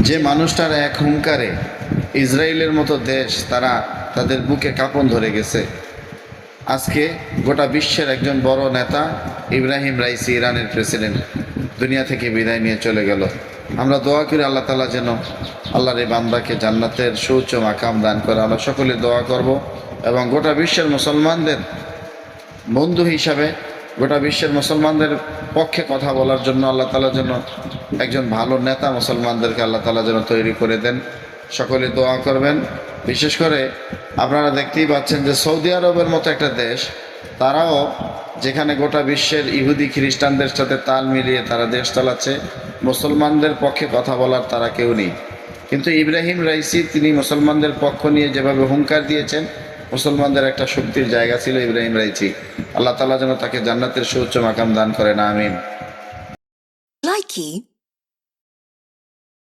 যে মানুষটার এক হুঙ্কারে ইসরায়েলের মতো দেশ তারা তাদের বুকে কাঁপন ধরে গেছে। আজকে গোটা বিশ্বের একজন বড় নেতা ইব্রাহিম রাইসি, ইরানের প্রেসিডেন্ট, দুনিয়া থেকে বিদায় নিয়ে চলে গেল। আমরা দোয়া করি আল্লাহ তাআলা যেন আল্লাহর এই বান্দাকে জান্নাতের সুউচ্চ মাকাম দান করে। আমরা সকলে দোয়া করব এবং গোটা বিশ্বের মুসলমানদের বন্ধু হিসাবে গোটা বিশ্বের মুসলমানদের পক্ষে কথা বলার জন্য আল্লাহ তাআলা যেন একজন ভালো নেতা মুসলমানদেরকে আল্লাহ তাআলা যেন তৈরি করে দেন। সকলে দোয়া করবেন। বিশেষ করে আপনারা দেখতেই পাচ্ছেন যে সৌদি আরবের মতো একটা দেশ, তারাও যেখানে গোটা বিশ্বের ইহুদি খ্রিস্টানদের সাথে তাল মিলিয়ে তারা দেশ চালাচ্ছে, মুসলমানদের পক্ষে কথা বলার তারা কেউ নেই। কিন্তু ইব্রাহিম রাইসি তিনি মুসলমানদের পক্ষ নিয়ে যেভাবে হুঙ্কার দিয়েছেন, মুসলমানদের একটা শক্তির জায়গা ছিল ইব্রাহিম রাইসি। আল্লাহ তাআলা যেন তাকে জান্নাতের সুউচ্চ মাকাম দান করেন, আমিন। Likey